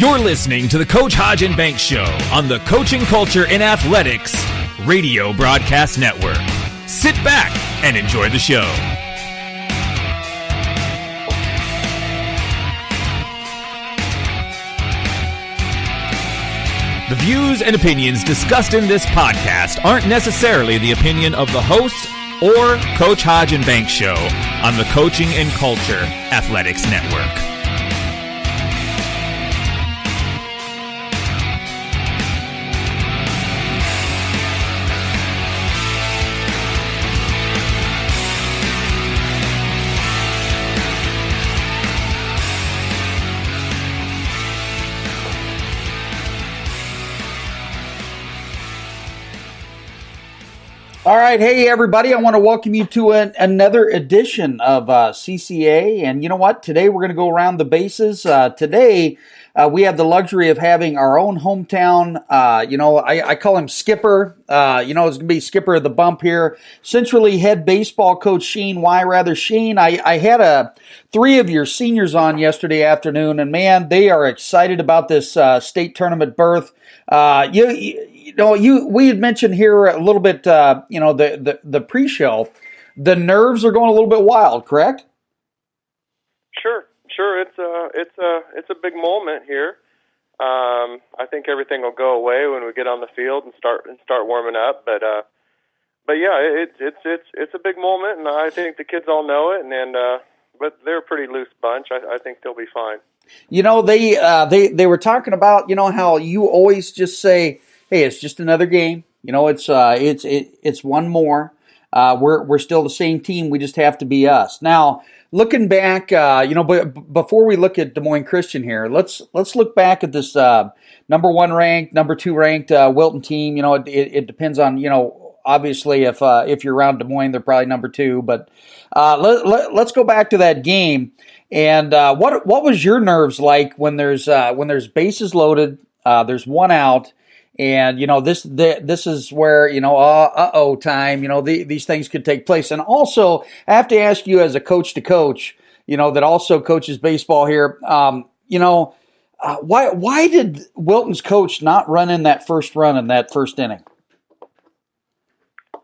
You're listening to the Coach Hodge and Banks Show on the Coaching Culture in Athletics Radio Broadcast Network. Sit back and enjoy the show. The views and opinions discussed in this podcast aren't necessarily the opinion of the host or Coach Hodge and Banks Show on the Coaching and Culture Athletics Network. All right. Hey, everybody. I want to welcome you to another edition of CCA. And you know what? Today we're going to go around the bases. Today we have the luxury of having our own hometown. I call him Skipper. It's going to be Skipper of the Bump here. Centrally head baseball coach Shane Weirather. Shane, I had three of your seniors on yesterday afternoon, and man, they are excited about this state tournament berth. We had mentioned here a little bit, the pre-show. The nerves are going a little bit wild, correct? Sure. It's a big moment here. I think everything will go away when we get on the field and start warming up. But yeah, it's a big moment, and I think the kids all know it. But they're a pretty loose bunch. I think they'll be fine. They were talking about how you always just say, hey, it's just another game. It's one more. We're still the same team. We just have to be us. Now, looking back, but before we look at Des Moines Christian here, let's look back at this number 1 ranked, number 2 ranked Wilton team. It depends on obviously if you're around Des Moines, they're probably number 2. But let's go back to that game. And what was your nerves like when there's bases loaded, there's one out, and this is where time, these things could take place. And also, I have to ask you as a coach to coach, that also coaches baseball here, why did Wilton's coach not run in that first run in that first inning?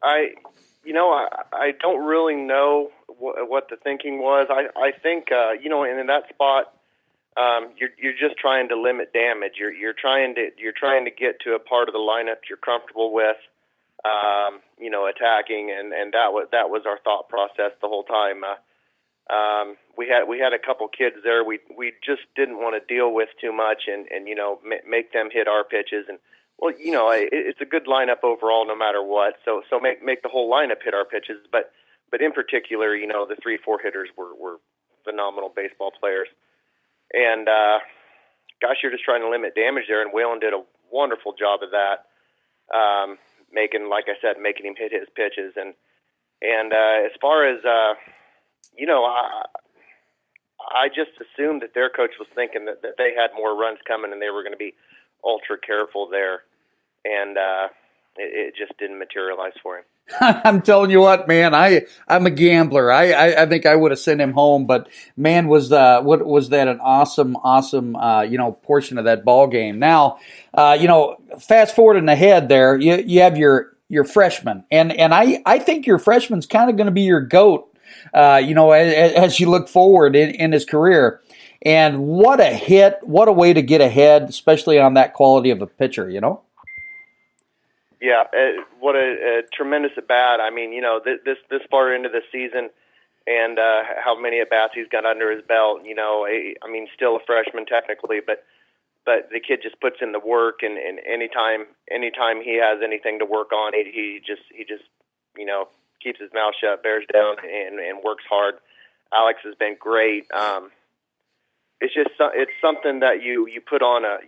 I don't really know what the thinking was. I think in that spot, you're just trying to limit damage. You're trying to get to a part of the lineup you're comfortable with, attacking, and that was our thought process the whole time. We had a couple kids there we just didn't want to deal with too much, and make them hit our pitches. And well, it's a good lineup overall, no matter what. So make the whole lineup hit our pitches, but in particular, the 3-4 hitters were phenomenal baseball players. And, you're just trying to limit damage there, and Whalen did a wonderful job of that, making him hit his pitches. And as far as, I just assumed that their coach was thinking that they had more runs coming and they were going to be ultra careful there. And it just didn't materialize for him. I'm telling you what, man, I'm a gambler. I think I would have sent him home, but man, was that an awesome, portion of that ball game. Now, fast forward ahead there, you have your freshman, and I think your freshman's kind of going to be your GOAT, as you look forward in his career. And what a hit, what a way to get ahead, especially on that quality of a pitcher, Yeah, what a tremendous at bat. I mean, this far into the season, and how many at bats he's got under his belt. Still a freshman technically, but the kid just puts in the work, and anytime he has anything to work on, he just keeps his mouth shut, bears down, and works hard. Alex has been great. It's something that you put on a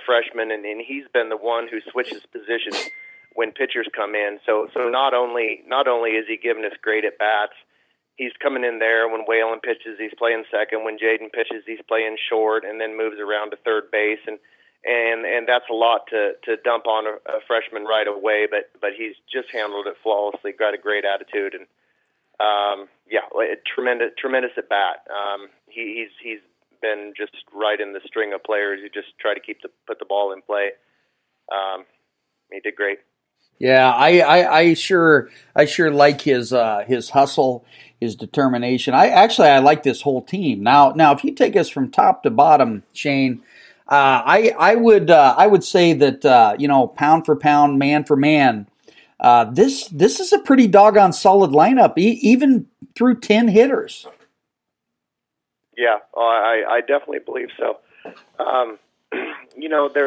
freshman, and he's been the one who switches positions when pitchers come in. So not only is he giving us great at bats, he's coming in there when Whalen pitches, he's playing second. When Jaden pitches, he's playing short, and then moves around to third base. And that's a lot to dump on a freshman right away. But he's just handled it flawlessly. Got a great attitude, and tremendous at bat. He's been just right in the string of players who just try to put the ball in play. He did great. Yeah, I sure like his hustle, his determination. I like this whole team. Now if you take us from top to bottom, Shane, I would say that pound for pound, man for man, this is a pretty doggone solid lineup, even through 10 hitters. Yeah, I definitely believe so.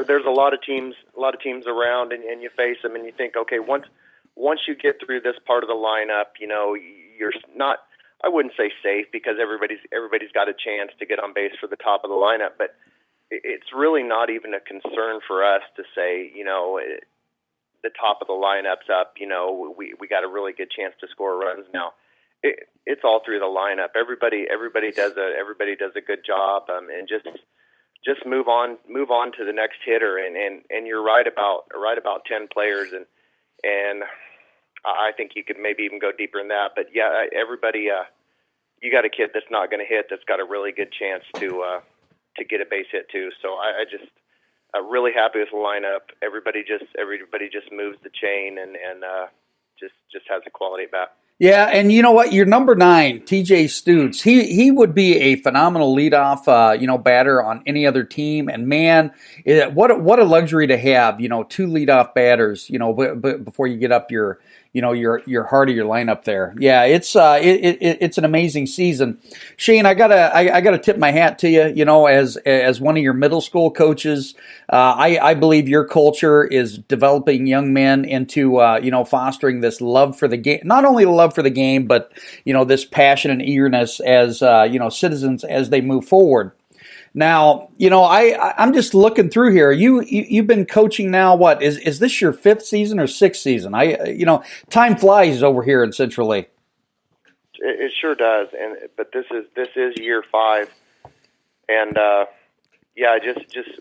There's a lot of teams around, and you face them, and you think, okay, once you get through this part of the lineup, you're not. I wouldn't say safe, because everybody's got a chance to get on base for the top of the lineup, but it's really not even a concern for us to say, the top of the lineup's up. We got a really good chance to score runs now. It's all through the lineup. Everybody does a good job, and just move on to the next hitter. And you're right about 10 players, and I think you could maybe even go deeper than that. But yeah, everybody, you got a kid that's not going to hit, that's got a really good chance to get a base hit too. So I just really happy with the lineup. Everybody just moves the chain and just has a quality bat. Yeah, and you know what? Your number 9, TJ Stutes, he would be a phenomenal leadoff, batter on any other team. And man, what a luxury to have, 2 leadoff batters, before you get up your heart of your lineup there. Yeah, it's an amazing season. Shane, I gotta tip my hat to you. As one of your middle school coaches, I believe your culture is developing young men into fostering this love for the game, not only the love for the game, but this passion and eagerness as citizens as they move forward. Now, I'm just looking through here. You've been coaching now. What is this your 5th season or 6th season? Time flies over here in Central Lee. It sure does, but this is year 5, and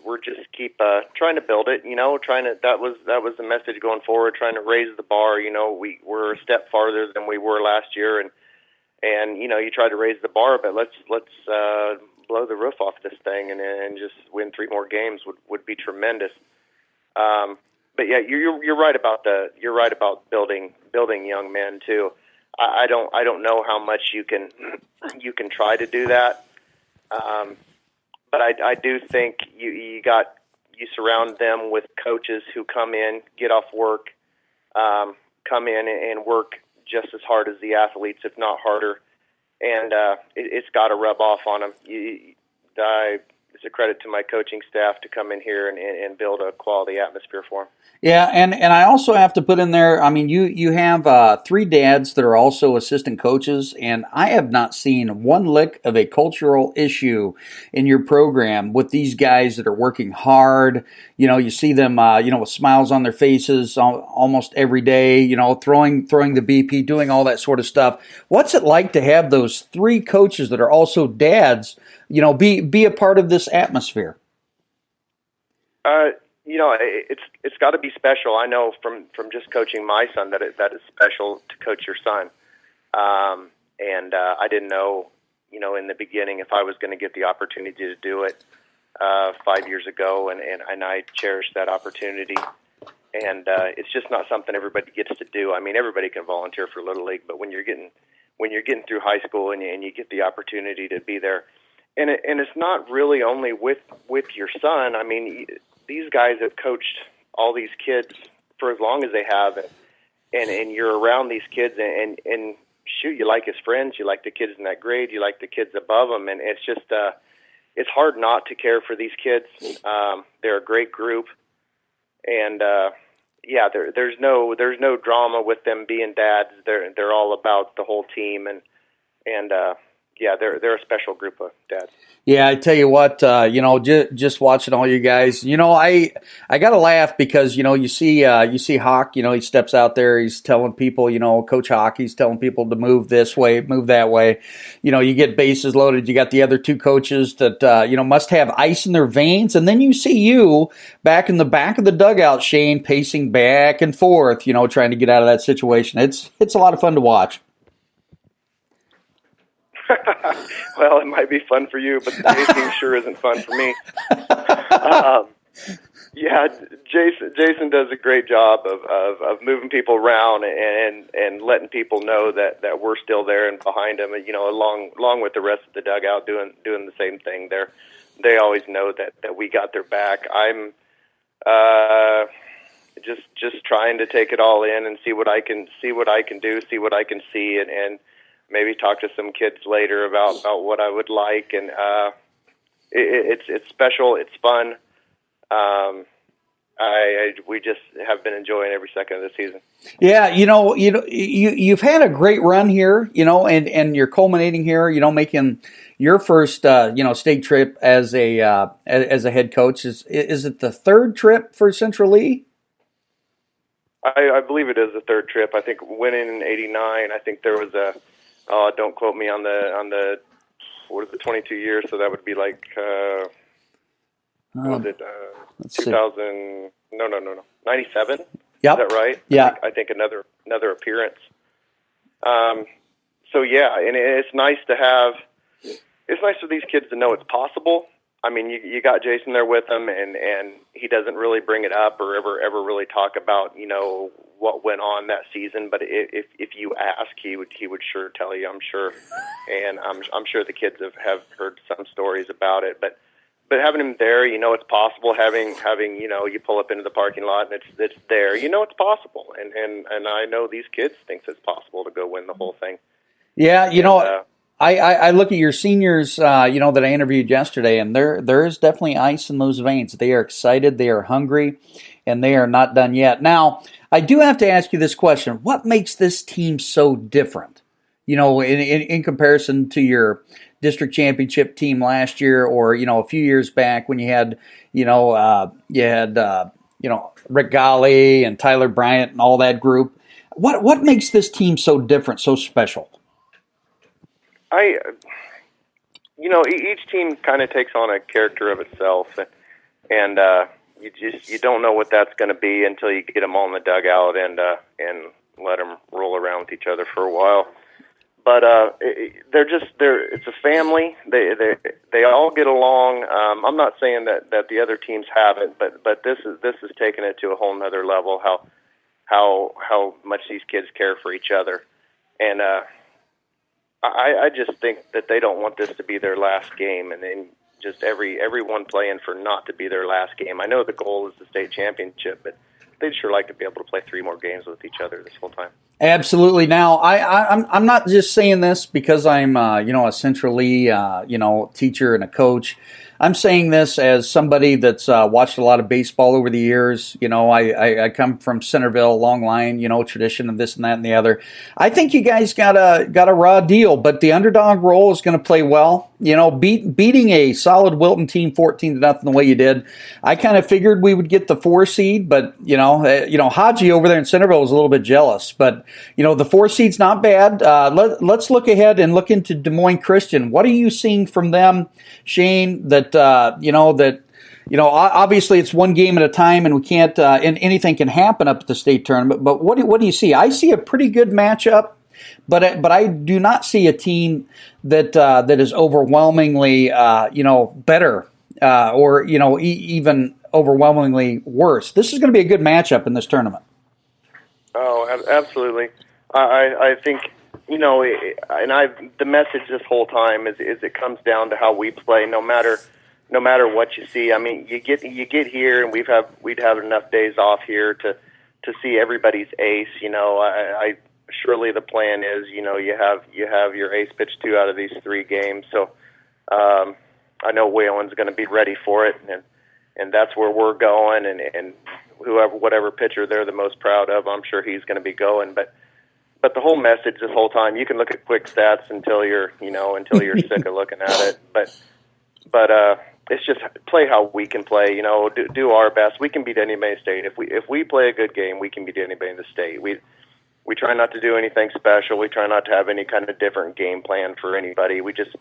we're just keep trying to build it. That was the message going forward, trying to raise the bar. We're a step farther than we were last year, and you try to raise the bar, but let's blow the roof off this thing and just win 3 more games would be tremendous. But yeah, you're right about building young men too. I don't know how much you can try to do that, but I do think you surround them with coaches who come in, get off work, come in and work just as hard as the athletes, if not harder. And it's got to rub off on them. It's a credit to my coaching staff to come in here and build a quality atmosphere for them. Yeah, and I also have to put in there, I mean, you have 3 dads that are also assistant coaches, and I have not seen one lick of a cultural issue in your program with these guys that are working hard. You see them, with smiles on their faces almost every day, throwing the BP, doing all that sort of stuff. What's it like to have those 3 coaches that are also dads, be a part of this atmosphere? It's got to be special. I know from just coaching my son that is special to coach your son. And I didn't know, in the beginning if I was going to get the opportunity to do it 5 years ago, and I cherished that opportunity. And it's just not something everybody gets to do. I mean, everybody can volunteer for Little League, but when you're getting through high school and you get the opportunity to be there, and it's not really only with your son. I mean, these guys have coached all these kids for as long as they have, and you're around these kids, and shoot, you like his friends, you like the kids in that grade, you like the kids above them, and it's just it's hard not to care for these kids. They're a great group, and there's no drama with them being dads. They're all about the whole team, and they're a special group of dads. Yeah, I tell you what, just watching all you guys, I got to laugh because, you see Hawk, he steps out there, he's telling people, Coach Hawk, he's telling people to move this way, move that way. You get bases loaded, you got the other 2 coaches that, must have ice in their veins. And then you see you back in the back of the dugout, Shane, pacing back and forth, trying to get out of that situation. It's a lot of fun to watch. Well, it might be fun for you, but the racing sure isn't fun for me. Yeah, Jason does a great job of moving people around and letting people know that we're still there and behind them, and along with the rest of the dugout doing the same thing. They always know that we got their back. I'm just trying to take it all in and see what I can do, see what I can see, and maybe talk to some kids later about what I would like. And it's special, it's fun. We just have been enjoying every second of the season. Yeah, you've had a great run here, and you're culminating here, making your first, state trip as a head coach. Is it the third trip for Central Lee? I believe it is the third trip. I think winning in '89. I think there was don't quote me on the what is it, 22 years? So that would be like was it 2000? No, 97. Yep. Is that right? Yeah. I think another appearance. So yeah, and it's nice for these kids to know it's possible. I mean, you got Jason there with them, and he doesn't really bring it up or ever really talk about what went on that season. But if you ask, he would sure tell you, I'm sure, and I'm sure the kids have heard some stories about it. But having him there, it's possible. Having you pull up into the parking lot and it's there. It's possible, and I know these kids think it's possible to go win the whole thing. Yeah, I look at your seniors, that I interviewed yesterday, and there is definitely ice in those veins. They are excited, they are hungry, and they are not done yet. Now, I do have to ask you this question: what makes this team so different? In comparison to your district championship team last year, or a few years back when you had, Rick Golly and Tyler Bryant and all that group. What makes this team so different, so special? Each team kind of takes on a character of itself, and you don't know what that's going to be until you get them all in the dugout and let them roll around with each other for a while. But it's a family. They all get along. I'm not saying that the other teams haven't, but this is taking it to a whole nother level. How much these kids care for each other, and I just think that they don't want this to be their last game, and then just everyone playing for not to be their last game. I know the goal is the state championship, but they'd sure like to be able to play 3 more games with each other this whole time. Absolutely. Now, I'm not just saying this because I'm a Central Lee teacher and a coach. I'm saying this as somebody that's watched a lot of baseball over the years. I come from Centerville, long line, tradition of this and that and the other. I think you guys got a raw deal, but the underdog role is going to play well. Beating a solid Wilton team 14-0 the way you did. I kind of figured we would get the 4 seed, but Haji over there in Centerville was a little bit jealous. But the 4 seed's not bad. Let's look ahead and look into Des Moines Christian. What are you seeing from them, Shane? Obviously it's one game at a time, and we can't, and anything can happen up at the state tournament. But what do you see? I see a pretty good matchup, but I do not see a team that is overwhelmingly, better, or even overwhelmingly worse. This is going to be a good matchup in this tournament. Oh, absolutely. I think. The message this whole time is it comes down to how we play, no matter what you see. I mean, you get here, and we'd have enough days off here to see everybody's ace. Surely the plan is, you have your ace pitch 2 out of these 3 games. So I know Whalen's going to be ready for it, and that's where we're going. And whatever pitcher they're the most proud of, I'm sure he's going to be going. But the whole message this whole time, you can look at quick stats until you're sick of looking at it. But it's just play how we can play. Do our best. We can beat anybody in the state. If we play a good game, we can beat anybody in the state. We try not to do anything special. We try not to have any kind of different game plan for anybody. We just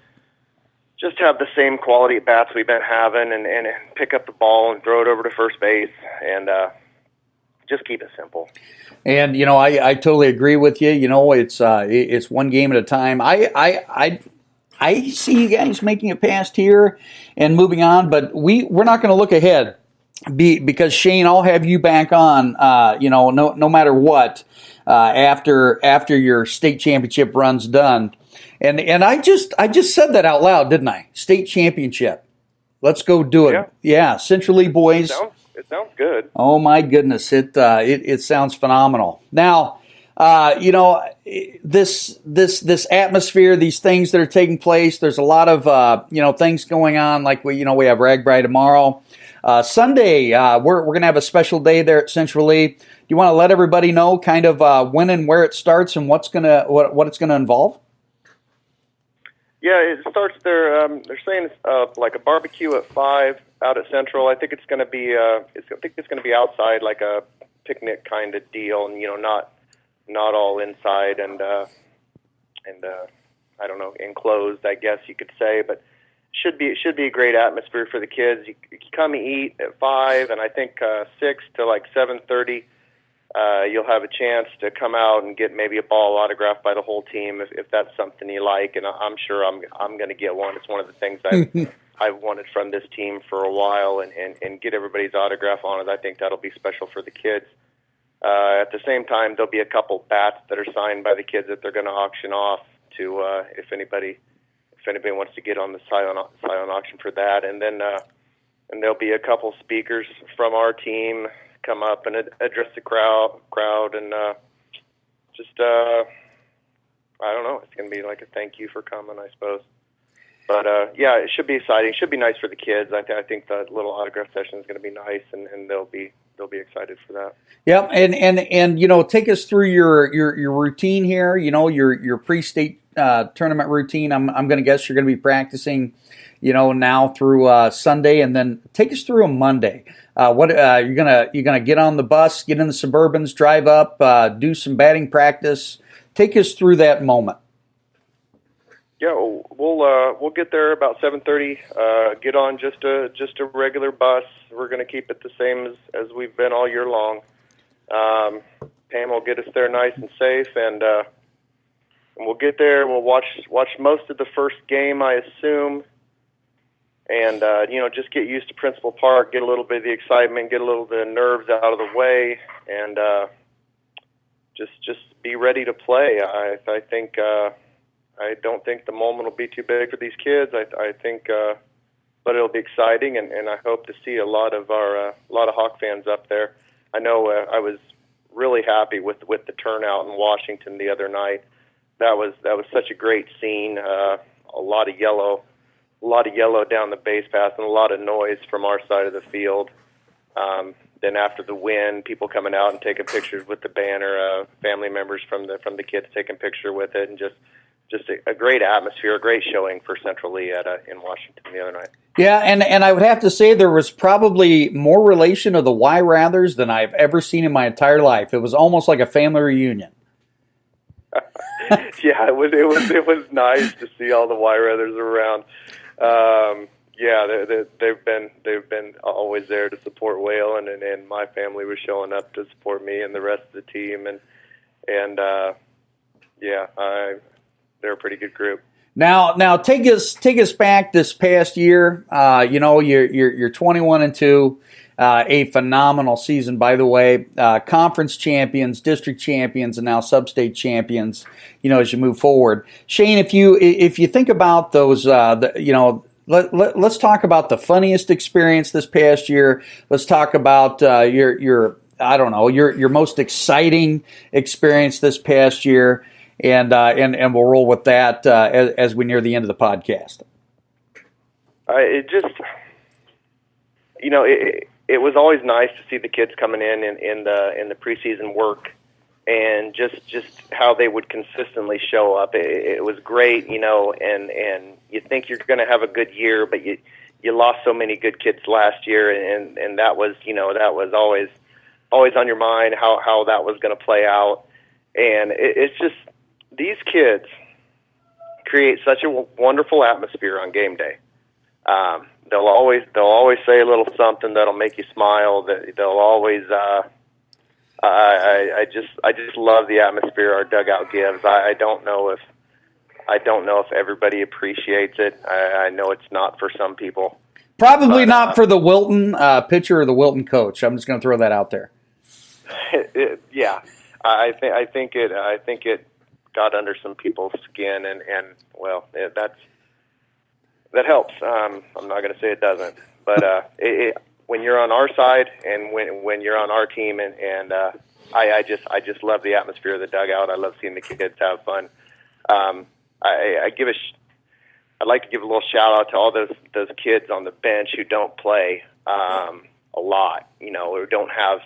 have the same quality at bats we've been having, and pick up the ball and throw it over to first base, and just keep it simple. And I totally agree with you. It's one game at a time. I see you guys making it past here and moving on, but we're not going to look ahead because Shane, I'll have you back on. No matter what, after your state championship run's done, and I just said that out loud, didn't I? State championship. Let's go do it. Yeah, Central Lee boys. It sounds good. Oh my goodness, it sounds phenomenal. Now, this atmosphere, these things that are taking place. There's a lot of things going on. Like we have Ragbri tomorrow. Sunday, we're going to have a special day there at Central Lee. Do you want to let everybody know kind of when and where it starts and what it's gonna involve? Yeah, it starts there. They're saying it's like a barbecue at 5 out at Central. I think it's going to be. I think it's going to be outside, like a picnic kind of deal, and not all inside and I don't know, enclosed, I guess you could say, but it should be a great atmosphere for the kids. You come eat at 5, and I think 6 to like 7:30. You'll have a chance to come out and get maybe a ball autographed by the whole team if that's something you like, and I'm sure I'm going to get one. It's one of the things I've wanted from this team for a while, and get everybody's autograph on it. I think that'll be special for the kids. At the same time, there'll be a couple bats that are signed by the kids that they're going to auction off to if anybody wants to get on the silent auction for that, and then and there'll be a couple speakers from our team come up and address the crowd, and just I don't know. It's going to be like a thank you for coming, I suppose. But yeah, it should be exciting. It should be nice for the kids. I think the little autograph session is going to be nice, and they'll be excited for that. Yep, and take us through your routine here. Your pre-state tournament routine. I'm going to guess you're going to be practicing, now through Sunday, and then take us through a Monday. What you're gonna get on the bus, get in the Suburbans, drive up, do some batting practice. Take us through that moment. Yeah, we'll get there about 7:30. Get on just a regular bus. We're going to keep it the same as we've been all year long. Pam will get us there nice and safe, and we'll get there. We'll watch most of the first game, I assume, and just get used to Principal Park, get a little bit of the excitement, get a little bit of nerves out of the way, and just be ready to play. I think. I don't think the moment will be too big for these kids. I think, but it'll be exciting, and I hope to see a lot of Hawk fans up there. I know I was really happy with the turnout in Washington the other night. That was such a great scene. A lot of yellow down the base path, and a lot of noise from our side of the field. Then after the win, people coming out and taking pictures with the banner. Family members from the kids taking picture with it, and just a great atmosphere, a great showing for Central Lee in Washington the other night. Yeah, and I would have to say there was probably more relation of the Weirathers than I've ever seen in my entire life. It was almost like a family reunion. Yeah, it was nice to see all the Weirathers around. Yeah, they've been always there to support Whalen, and my family was showing up to support me and the rest of the team, and yeah, they're a pretty good group. Now take us back this past year. You're 21-2, a phenomenal season, by the way. Conference champions, district champions, and now sub-state champions. As you move forward, Shane, if you think about those, let's talk about the funniest experience this past year. Let's talk about your most exciting experience this past year. And we'll roll with that as we near the end of the podcast. It was always nice to see the kids coming in the preseason work, and just how they would consistently show up. It was great, and you think you're going to have a good year, but you lost so many good kids last year, and that was always on your mind how that was going to play out, and it's just. These kids create such a wonderful atmosphere on game day. They'll always say a little something that'll make you smile. They'll always. I just love the atmosphere our dugout gives. I don't know if I don't know if everybody appreciates it. I know it's not for some people. Probably not for the Wilton pitcher or the Wilton coach. I'm just going to throw that out there. Yeah, I think it got under some people's skin, and well, that helps. I'm not going to say it doesn't, but when you're on our side and when you're on our team, and I just love the atmosphere of the dugout. I love seeing the kids have fun. I'd like to give a little shout out to all those kids on the bench who don't play a lot, who don't have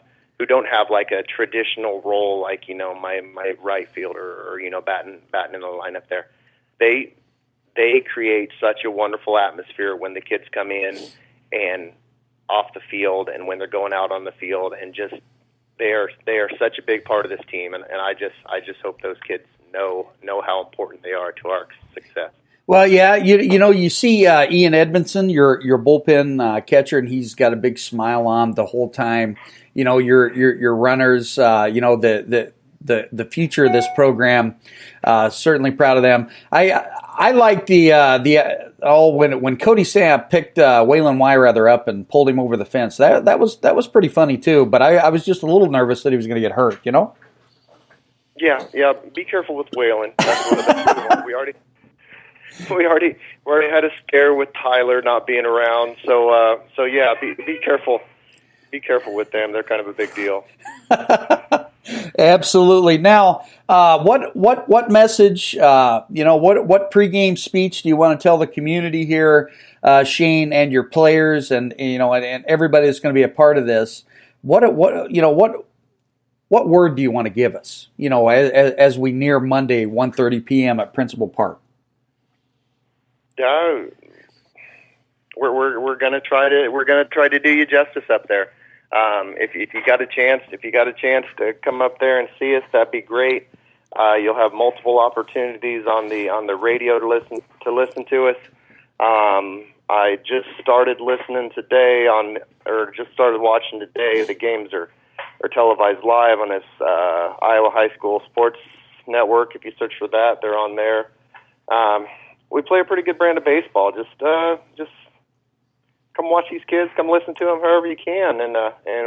like a traditional role, like my right fielder or batting in the lineup there. They create such a wonderful atmosphere when the kids come in and off the field, and when they're going out on the field, and just they are such a big part of this team, and I just hope those kids know how important they are to our success. Well, yeah, you see Ian Edmondson, your bullpen catcher, and he's got a big smile on the whole time. Your runners, the future of this program. Certainly proud of them. I like when Cody Samp picked Waylon Weirather up and pulled him over the fence. That was pretty funny too. But I was just a little nervous that he was going to get hurt. Yeah. Be careful with Waylon. That's we already had a scare with Tyler not being around. So yeah, be careful. Be careful with them. They're kind of a big deal. Absolutely. Now, what message? What pregame speech do you want to tell the community here, Shane, and your players, and everybody that's going to be a part of this? What word do you want to give us? As we near Monday, 1:30 p.m. at Principal Park. Yeah, we're gonna try to do you justice up there. If you got a chance to come up there and see us, that'd be great. You'll have multiple opportunities on the radio to listen to us. I just started listening today just started watching today. The games are televised live on this Iowa High School Sports Network. If you search for that, they're on there. We play a pretty good brand of baseball. Just come watch these kids. Come listen to them however you can, and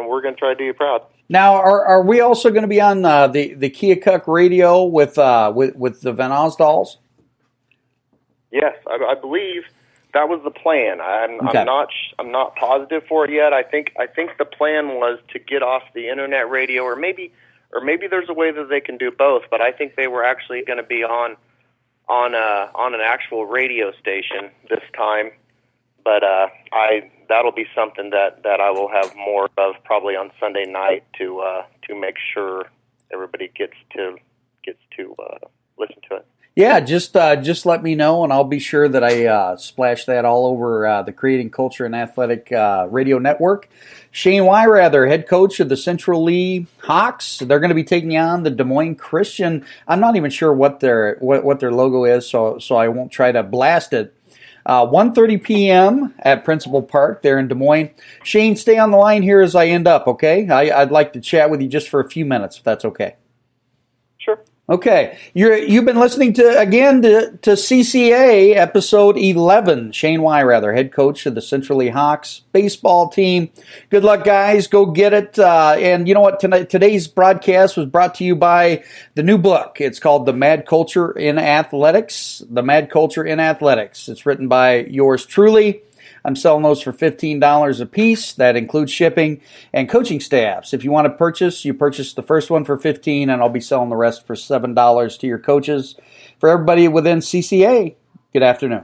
we're going to try to do you proud. Now, are we also going to be on the Keokuk radio with the Van Osdals? Yes, I believe that was the plan. I'm not positive for it yet. I think the plan was to get off the internet radio, or maybe there's a way that they can do both. But I think they were actually going to be on an actual radio station this time. But that'll be something that I will have more of probably on Sunday night to make sure everybody gets to listen to it. Yeah, just let me know, and I'll be sure that I splash that all over the Creating Culture and Athletic Radio Network. Shane Weirather, head coach of the Central Lee Hawks. They're going to be taking on the Des Moines Christian. I'm not even sure what their logo is, so I won't try to blast it. 1:30 p.m. at Principal Park there in Des Moines. Shane, stay on the line here as I end up, okay? I'd like to chat with you just for a few minutes, if that's okay. Sure. Okay, you've been listening to CCA episode 11. Shane Weirather, head coach of the Central Lee Hawks baseball team. Good luck, guys. Go get it. And you know what? Today's broadcast was brought to you by the new book. It's called The Mad Culture in Athletics. The Mad Culture in Athletics. It's written by yours truly. I'm selling those for $15 a piece. That includes shipping and coaching staffs. If you want to purchase, you purchase the first one for $15, and I'll be selling the rest for $7 to your coaches. For everybody within CCA, good afternoon.